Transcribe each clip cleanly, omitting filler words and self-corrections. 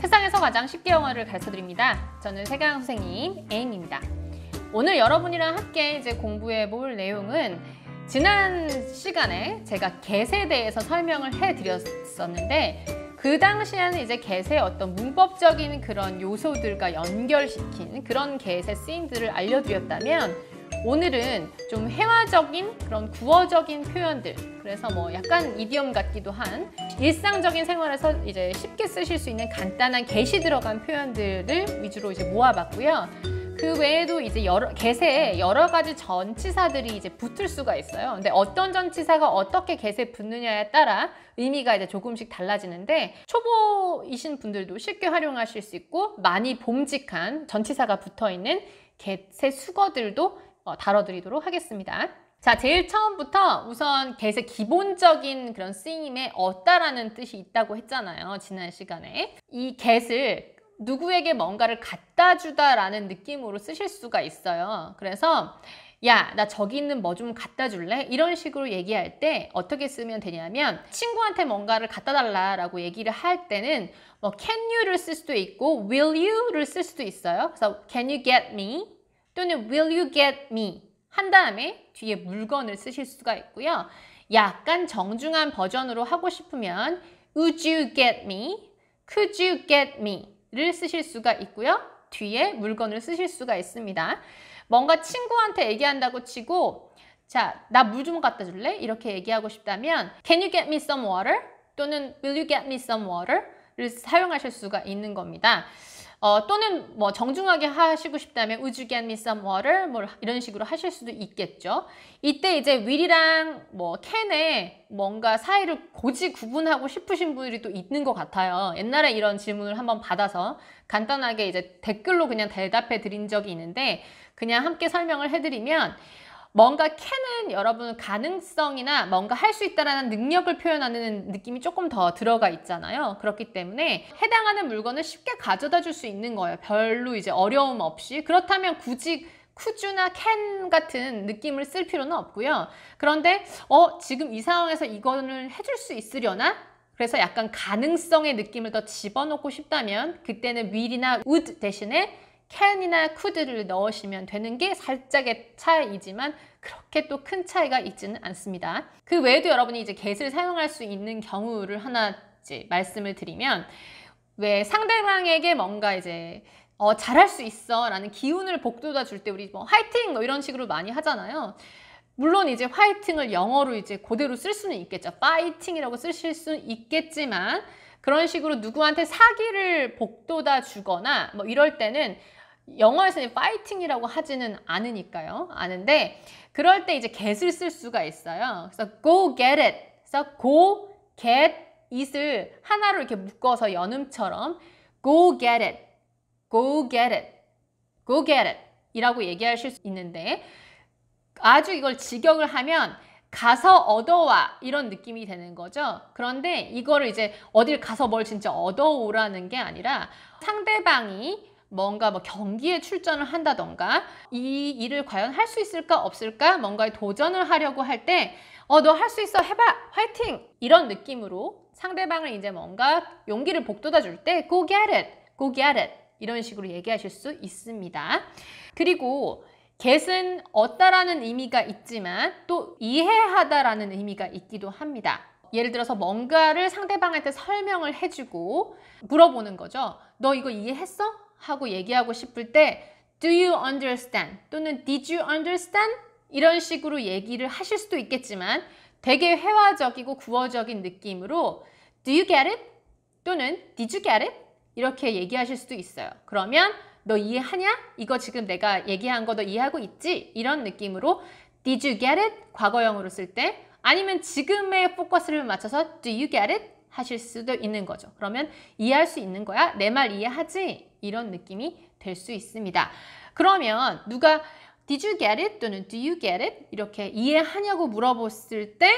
세상에서 가장 쉽게 영어를 가르쳐드립니다. 저는 세강 선생님 에임입니다. 오늘 여러분이랑 함께 이제 공부해 볼 내용은 지난 시간에 제가 get에 대해서 설명을 해드렸었는데 그 당시에는 이제 get의 어떤 문법적인 그런 요소들과 연결시킨 그런 get의 쓰임들을 알려드렸다면 오늘은 좀 회화적인 그런 구어적인 표현들, 그래서 뭐 약간 이디엄 같기도 한 일상적인 생활에서 이제 쉽게 쓰실 수 있는 간단한 get이 들어간 표현들을 위주로 이제 모아봤고요. 그 외에도 이제 get에 여러 가지 전치사들이 이제 붙을 수가 있어요. 근데 어떤 전치사가 어떻게 get에 붙느냐에 따라 의미가 이제 조금씩 달라지는데 초보이신 분들도 쉽게 활용하실 수 있고 많이 봄직한 전치사가 붙어 있는 get의 수거들도 다뤄드리도록 하겠습니다. 자, 제일 처음부터 우선 get의 기본적인 그런 쓰임에 얻다라는 뜻이 있다고 했잖아요. 지난 시간에. 이 get을 누구에게 뭔가를 갖다 주다라는 느낌으로 쓰실 수가 있어요. 그래서 야, 나 저기 있는 뭐 좀 갖다 줄래? 이런 식으로 얘기할 때 어떻게 쓰면 되냐면 친구한테 뭔가를 갖다 달라라고 얘기를 할 때는 뭐 can you를 쓸 수도 있고 will you를 쓸 수도 있어요. 그래서 can you get me? 또는 will you get me? 한 다음에 뒤에 물건을 쓰실 수가 있고요. 약간 정중한 버전으로 하고 싶으면 would you get me? could you get me? 를 쓰실 수가 있고요. 뒤에 물건을 쓰실 수가 있습니다. 뭔가 친구한테 얘기한다고 치고 자, 나 물 좀 갖다 줄래? 이렇게 얘기하고 싶다면 can you get me some water? 또는 will you get me some water? 를 사용하실 수가 있는 겁니다. 또는 뭐 정중하게 하시고 싶다면 would you get me some water? 뭐 이런 식으로 하실 수도 있겠죠. 이때 이제 will이랑 뭐 can에 뭔가 사이를 고지 구분하고 싶으신 분들이 또 있는 것 같아요. 옛날에 이런 질문을 한번 받아서 간단하게 이제 댓글로 그냥 대답해 드린 적이 있는데 그냥 함께 설명을 해드리면 뭔가 can은 여러분 가능성이나 뭔가 할 수 있다라는 능력을 표현하는 느낌이 조금 더 들어가 있잖아요. 그렇기 때문에 해당하는 물건을 쉽게 가져다 줄 수 있는 거예요. 별로 이제 어려움 없이. 그렇다면 굳이 could나 can 같은 느낌을 쓸 필요는 없고요. 그런데 지금 이 상황에서 이거는 해줄 수 있으려나? 그래서 약간 가능성의 느낌을 더 집어넣고 싶다면 그때는 will이나 would 대신에 can이나 could를 넣으시면 되는 게 살짝의 차이이지만 그렇게 또 큰 차이가 있지는 않습니다. 그 외에도 여러분이 이제 get을 사용할 수 있는 경우를 하나 이제 말씀을 드리면 왜 상대방에게 뭔가 이제 잘할 수 있어 라는 기운을 북돋아 줄 때 우리 뭐 화이팅 뭐 이런 식으로 많이 하잖아요. 물론 이제 화이팅을 영어로 이제 그대로 쓸 수는 있겠죠. 파이팅이라고 쓰실 수는 있겠지만 그런 식으로 누구한테 사기를 북돋아 주거나 뭐 이럴 때는 영어에서는 파이팅이라고 하지는 않으니까요. 아는데 그럴 때 이제 get을 쓸 수가 있어요. 그래서 go get it. 그래서 go get it을 하나로 이렇게 묶어서 연음처럼 go get it, go get it, go get it 이라고 얘기하실 수 있는데 아주 이걸 직역을 하면 가서 얻어와 이런 느낌이 되는 거죠. 그런데 이거를 이제 어딜 가서 뭘 진짜 얻어오라는 게 아니라 상대방이 뭔가 뭐 경기에 출전을 한다던가 이 일을 과연 할 수 있을까 없을까 뭔가에 도전을 하려고 할 때 너 할 수 있어 해봐 화이팅 이런 느낌으로 상대방을 이제 뭔가 용기를 북돋아 줄 때 go get it, go get it 이런 식으로 얘기하실 수 있습니다. 그리고 get은 얻다라는 의미가 있지만 또 이해하다라는 의미가 있기도 합니다. 예를 들어서 뭔가를 상대방한테 설명을 해주고 물어보는 거죠. 너 이거 이해했어? 하고 얘기하고 싶을 때 Do you understand? 또는 Did you understand? 이런 식으로 얘기를 하실 수도 있겠지만 되게 회화적이고 구어적인 느낌으로 Do you get it? 또는 Did you get it? 이렇게 얘기하실 수도 있어요. 그러면 너 이해하냐? 이거 지금 내가 얘기한 거 너 이해하고 있지? 이런 느낌으로 Did you get it? 과거형으로 쓸 때 아니면 지금의 포커스를 맞춰서 Do you get it? 하실 수도 있는 거죠. 그러면 이해할 수 있는 거야? 내 말 이해하지? 이런 느낌이 될 수 있습니다. 그러면 누가 Did you get it? 또는 Do you get it? 이렇게 이해하냐고 물어봤을 때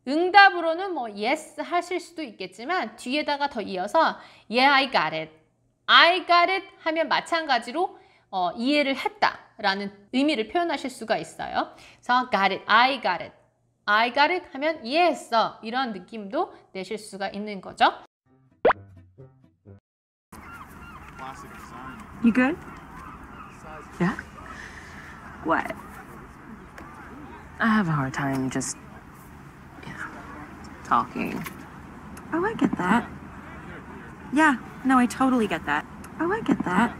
응답으로는 뭐 yes 하실 수도 있겠지만 뒤에다가 더 이어서 Yeah, I got it. I got it 하면 마찬가지로 이해를 했다라는 의미를 표현하실 수가 있어요. 그래서 got it, I got it. I got it 하면 이해했어. 이런 느낌도 내실 수가 있는 거죠. You good? Yeah? What? I have a hard time just, talking. Oh, I get that. Yeah, no, I totally get that. Oh, I get that.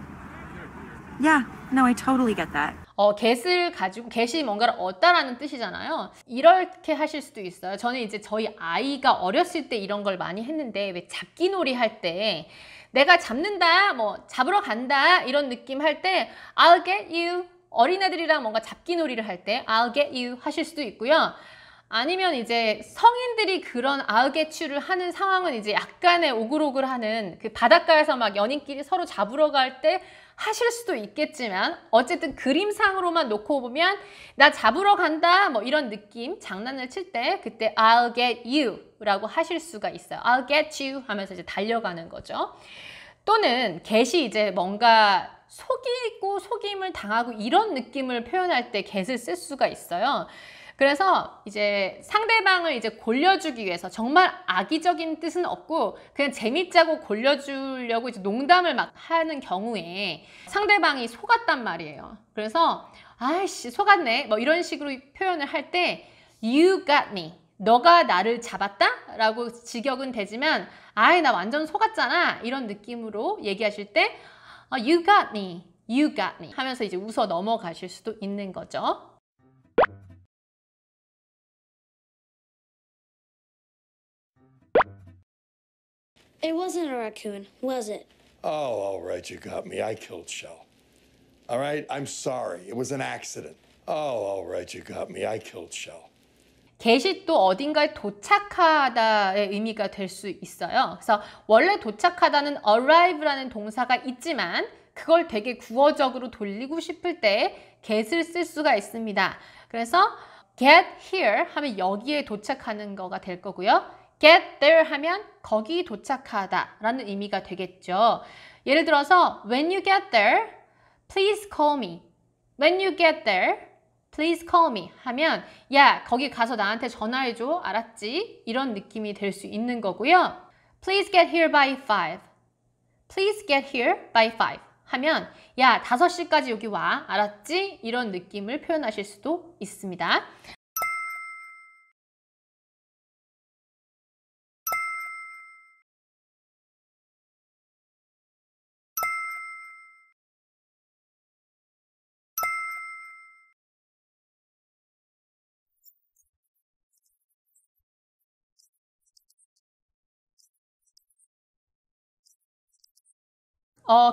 Yeah, no, I totally get that. get을 가지고 get이 뭔가를 얻다라는 뜻이잖아요. 이렇게 하실 수도 있어요. 저는 이제 저희 아이가 어렸을 때 이런 걸 많이 했는데 왜 잡기놀이 할 때 내가 잡는다, 뭐 잡으러 간다 이런 느낌 할 때 I'll get you 어린애들이랑 뭔가 잡기놀이를 할 때 I'll get you 하실 수도 있고요. 아니면 이제 성인들이 그런 I'll get you를 하는 상황은 이제 약간의 오글오글하는 그 바닷가에서 막 연인끼리 서로 잡으러 갈 때 하실 수도 있겠지만 어쨌든 그림상으로만 놓고 보면 나 잡으러 간다 뭐 이런 느낌 장난을 칠 때 그때 I'll get you 라고 하실 수가 있어요. I'll get you 하면서 이제 달려가는 거죠. 또는 get이 이제 뭔가 속이고 속임을 당하고 이런 느낌을 표현할 때 get을 쓸 수가 있어요. 그래서 이제 상대방을 이제 골려주기 위해서 정말 악의적인 뜻은 없고 그냥 재밌자고 골려주려고 이제 농담을 막 하는 경우에 상대방이 속았단 말이에요. 그래서 아이씨 속았네 뭐 이런 식으로 표현을 할 때 You got me. 너가 나를 잡았다? 라고 직역은 되지만 아이 나 완전 속았잖아 이런 느낌으로 얘기하실 때 You got me, you got me 하면서 이제 웃어 넘어가실 수도 있는 거죠. It wasn't a raccoon, was it? Oh, all right, you got me. I killed Shell. All right, I'm sorry. It was an accident. Oh, all right, you got me. I killed Shell. get이 또 어딘가에 도착하다의 의미가 될 수 있어요. 그래서 원래 도착하다는 arrive라는 동사가 있지만 그걸 되게 구어적으로 돌리고 싶을 때 get을 쓸 수가 있습니다. 그래서 get here 하면 여기에 도착하는 거가 될 거고요. get there 하면 거기 도착하다 라는 의미가 되겠죠. 예를 들어서 when you get there, please call me. When you get there, please call me 하면 야 거기 가서 나한테 전화해줘 알았지? 이런 느낌이 될 수 있는 거고요. Please get here by 5. Please get here by 5 하면 야 5시까지 여기 와 알았지? 이런 느낌을 표현하실 수도 있습니다.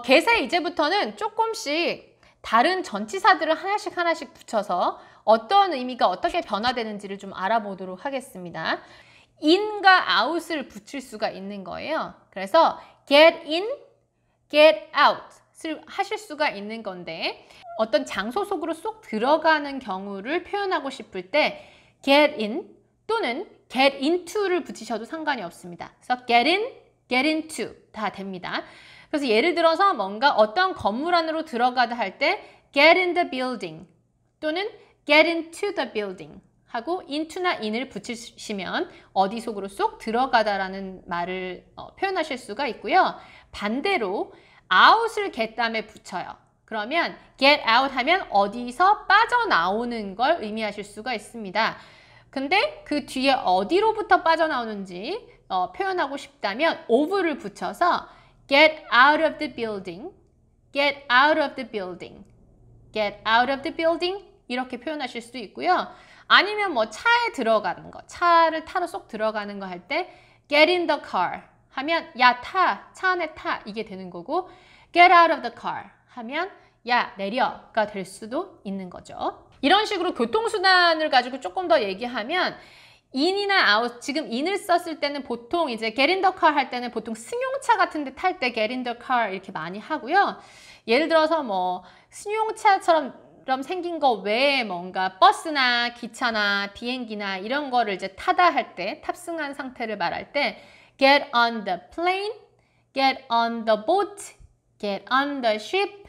get에 이제부터는 조금씩 다른 전치사들을 하나씩 붙여서 어떤 의미가 어떻게 변화되는지를 좀 알아보도록 하겠습니다. in과 out을 붙일 수가 있는 거예요. 그래서 get in, get out을 하실 수가 있는 건데 어떤 장소 속으로 쏙 들어가는 경우를 표현하고 싶을 때 get in 또는 get into를 붙이셔도 상관이 없습니다. 그래서 get in, get into 다 됩니다. 그래서 예를 들어서 뭔가 어떤 건물 안으로 들어가다 할 때 get in the building 또는 get into the building 하고 into나 in을 붙이시면 어디 속으로 쏙 들어가다라는 말을 표현하실 수가 있고요. 반대로 out을 get 다음에 붙여요. 그러면 get out 하면 어디서 빠져나오는 걸 의미하실 수가 있습니다. 근데 그 뒤에 어디로부터 빠져나오는지 표현하고 싶다면 of를 붙여서 get out of the building, get out of the building, get out of the building 이렇게 표현하실 수도 있고요. 아니면 뭐 차에 들어가는 거, 차를 타러 쏙 들어가는 거 할 때 get in the car 하면 야 타, 차 안에 타 이게 되는 거고 get out of the car 하면 야 내려가 될 수도 있는 거죠. 이런 식으로 교통수단을 가지고 조금 더 얘기하면 in이나 out, 지금 in을 썼을 때는 보통 이제 get in the car 할 때는 보통 승용차 같은 데 탈 때 get in the car 이렇게 많이 하고요. 예를 들어서 뭐 승용차처럼 생긴 거 외에 뭔가 버스나 기차나 비행기나 이런 거를 이제 타다 할 때 탑승한 상태를 말할 때 get on the plane, get on the boat, get on the ship,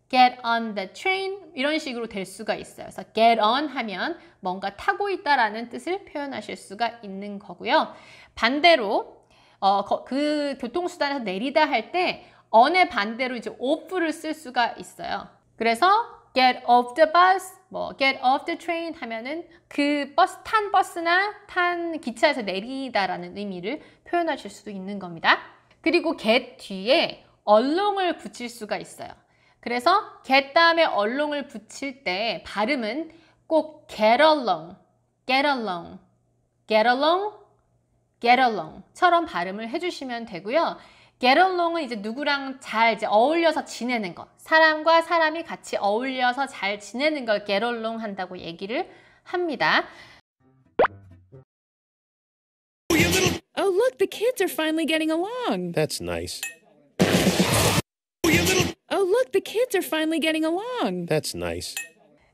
get on the train 이런 식으로 될 수가 있어요. 그래서 get on 하면 뭔가 타고 있다라는 뜻을 표현하실 수가 있는 거고요. 반대로 그 교통수단에서 내리다 할 때 on의 반대로 이제 off를 쓸 수가 있어요. 그래서 get off the bus, 뭐 get off the train 하면은 그 탄 버스나 탄 기차에서 내리다라는 의미를 표현하실 수도 있는 겁니다. 그리고 get 뒤에 얼롱을 붙일 수가 있어요. 그래서 get 다음에 얼롱을 붙일 때 발음은 꼭 get along, get along, get along, get along처럼 발음을 해주시면 되고요. get along은 이제 누구랑 잘 이제 어울려서 지내는 것, 사람과 사람이 같이 어울려서 잘 지내는 걸 get along 한다고 얘기를 합니다. Oh, look, the kids are finally getting along. That's nice. Oh, look, the kids are finally getting along. That's nice.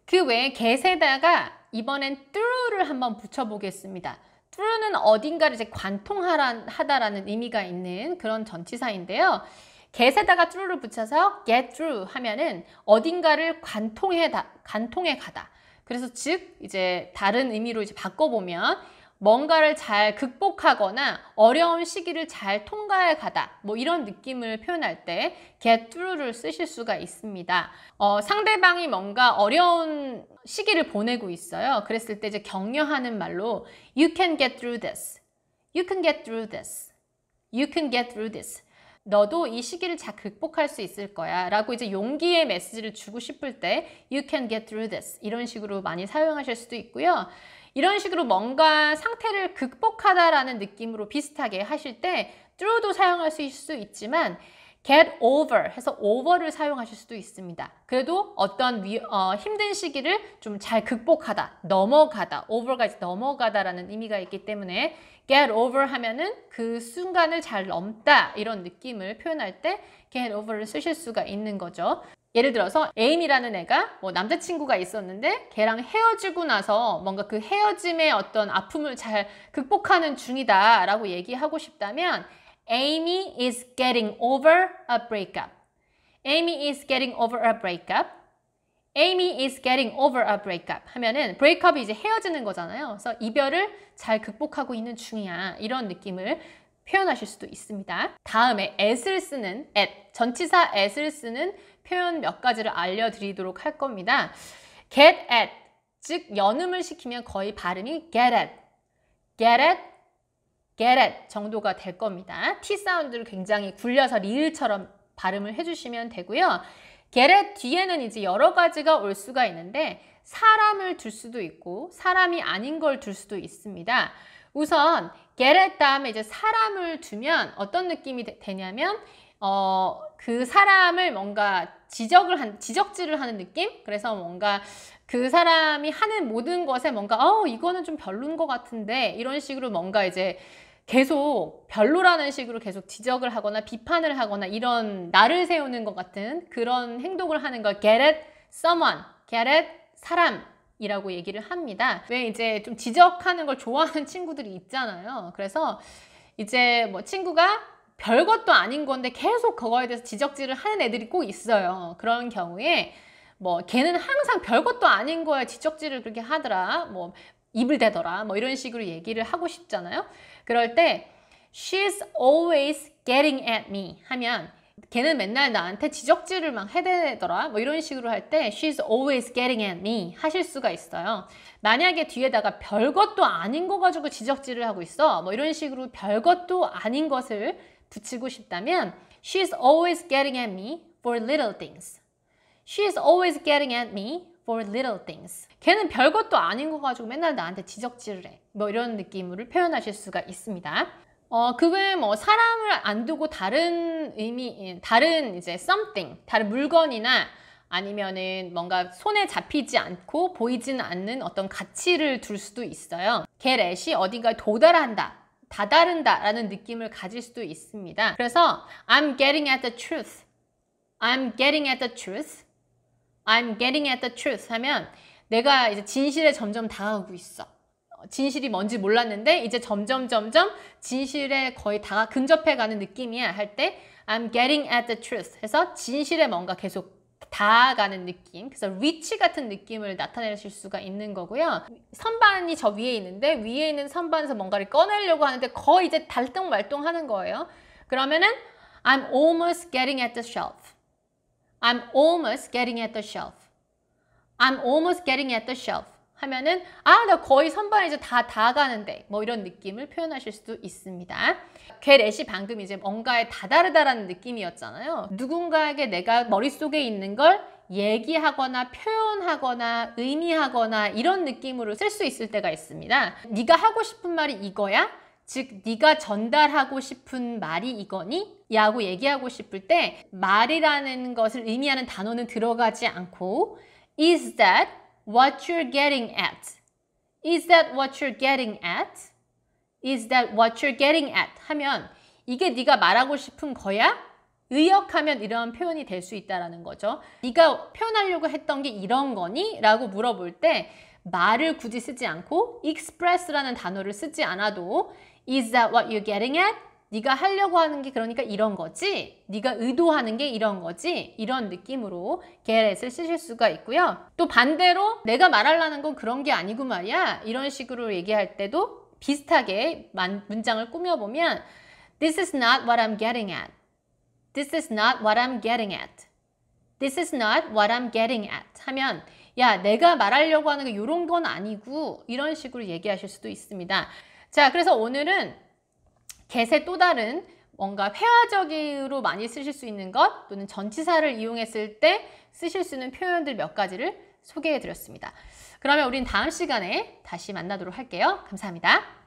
그 외에 get에다가 이번엔 through를 한번 붙여보겠습니다. through는 어딘가를 이제 관통하다라는 의미가 있는 그런 전치사인데요. get에다가 through를 붙여서 get through 하면은 어딘가를 관통해 가다. 그래서 즉 이제 다른 의미로 이제 바꿔보면 뭔가를 잘 극복하거나 어려운 시기를 잘 통과해 가다 뭐 이런 느낌을 표현할 때 get through를 쓰실 수가 있습니다. 상대방이 뭔가 어려운 시기를 보내고 있어요. 그랬을 때 이제 격려하는 말로 You can get through this. You can get through this. You can get through this. 너도 이 시기를 잘 극복할 수 있을 거야 라고 이제 용기의 메시지를 주고 싶을 때 You can get through this 이런 식으로 많이 사용하실 수도 있고요. 이런 식으로 뭔가 상태를 극복하다라는 느낌으로 비슷하게 하실 때 through도 사용하실 수 있지만 get over 해서 over를 사용하실 수도 있습니다. 그래도 어떤 힘든 시기를 좀 잘 극복하다, 넘어가다, over가 이제 넘어가다라는 의미가 있기 때문에 get over 하면은 그 순간을 잘 넘다 이런 느낌을 표현할 때 get over를 쓰실 수가 있는 거죠. 예를 들어서 에임이라는 애가 뭐 남자친구가 있었는데 걔랑 헤어지고 나서 뭔가 그 헤어짐의 어떤 아픔을 잘 극복하는 중이다 라고 얘기하고 싶다면 Amy is getting over a breakup. Amy is getting over a breakup. Amy is getting over a breakup 하면은 breakup이 이제 헤어지는 거잖아요. 그래서 이별을 잘 극복하고 있는 중이야 이런 느낌을 표현하실 수도 있습니다. 다음에 at을 쓰는 전치사 at을 쓰는 표현 몇 가지를 알려드리도록 할 겁니다. get at, 즉 연음을 시키면 거의 발음이 get at, get at, get at 정도가 될 겁니다. T 사운드를 굉장히 굴려서 리을처럼 발음을 해주시면 되고요. get at 뒤에는 이제 여러 가지가 올 수가 있는데 사람을 둘 수도 있고 사람이 아닌 걸 둘 수도 있습니다. 우선 get at 다음에 이제 사람을 두면 어떤 느낌이 되냐면 그 사람을 뭔가 지적질을 하는 느낌? 그래서 뭔가 그 사람이 하는 모든 것에 뭔가 이거는 좀 별로인 것 같은데 이런 식으로 뭔가 이제 계속 별로라는 식으로 계속 지적을 하거나 비판을 하거나 이런 나를 세우는 것 같은 그런 행동을 하는 걸 get at someone, get at 사람이라고 얘기를 합니다. 왜 이제 좀 지적하는 걸 좋아하는 친구들이 있잖아요. 그래서 이제 뭐 친구가 별것도 아닌 건데 계속 그거에 대해서 지적질을 하는 애들이 꼭 있어요. 그런 경우에 뭐 걔는 항상 별것도 아닌 거에 지적질을 그렇게 하더라. 뭐 입을 대더라. 뭐 이런 식으로 얘기를 하고 싶잖아요. 그럴 때 She's always getting at me 하면 걔는 맨날 나한테 지적질을 막 해대더라. 뭐 이런 식으로 할 때 She's always getting at me 하실 수가 있어요. 만약에 뒤에다가 별것도 아닌 거 가지고 지적질을 하고 있어. 뭐 이런 식으로 별것도 아닌 것을 붙이고 싶다면 She's always getting at me for little things. She's always getting at me for little things. 걔는 별것도 아닌 거 가지고 맨날 나한테 지적질을 해. 뭐 이런 느낌으로 표현하실 수가 있습니다. 그 외에 뭐 사람을 안 두고 다른 이제 something, 다른 물건이나 아니면은 뭔가 손에 잡히지 않고 보이지는 않는 어떤 가치를 둘 수도 있어요. get at이 어딘가에 다다른다 라는 느낌을 가질 수도 있습니다. 그래서 I'm getting at the truth. I'm getting at the truth. I'm getting at the truth 하면 내가 이제 진실에 점점 다가오고 있어. 진실이 뭔지 몰랐는데 이제 점점 진실에 거의 근접해가는 느낌이야 할 때 I'm getting at the truth 해서 진실에 뭔가 계속 다가가는 느낌, 그래서 reach 같은 느낌을 나타내실 수가 있는 거고요. 선반이 저 위에 있는데 위에 있는 선반에서 뭔가를 꺼내려고 하는데 거의 이제 달동말동 하는 거예요. 그러면은 I'm almost getting at the shelf. I'm almost getting at the shelf. I'm almost getting at the shelf. 하면은 나 거의 선반에 이제 다 가는데 뭐 이런 느낌을 표현하실 수도 있습니다. get이 방금 이제 뭔가에 다다르다라는 느낌이었잖아요. 누군가에게 내가 머릿속에 있는 걸 얘기하거나 표현하거나 의미하거나 이런 느낌으로 쓸 수 있을 때가 있습니다. 네가 하고 싶은 말이 이거야? 즉 네가 전달하고 싶은 말이 이거니? 라고 얘기하고 싶을 때 말이라는 것을 의미하는 단어는 들어가지 않고 Is that what you're getting at? Is that what you're getting at? Is that what you're getting at? 하면 이게 네가 말하고 싶은 거야? 의역하면 이런 표현이 될 수 있다는 거죠. 네가 표현하려고 했던 게 이런 거니? 라고 물어볼 때 말을 굳이 쓰지 않고 express라는 단어를 쓰지 않아도 Is that what you're getting at? 네가 하려고 하는 게 그러니까 이런 거지? 네가 의도하는 게 이런 거지? 이런 느낌으로 get at을 쓰실 수가 있고요. 또 반대로 내가 말하려는 건 그런 게 아니고 말이야. 이런 식으로 얘기할 때도 비슷하게 문장을 꾸며보면 This is not what I'm getting at. This is not what I'm getting at. This is not what I'm getting at. 하면 야, 내가 말하려고 하는 게 이런 건 아니고 이런 식으로 얘기하실 수도 있습니다. 자, 그래서 오늘은 get의 또 다른 뭔가 회화적으로 많이 쓰실 수 있는 것 또는 전치사를 이용했을 때 쓰실 수 있는 표현들 몇 가지를 소개해 드렸습니다. 그러면 우린 다음 시간에 다시 만나도록 할게요. 감사합니다.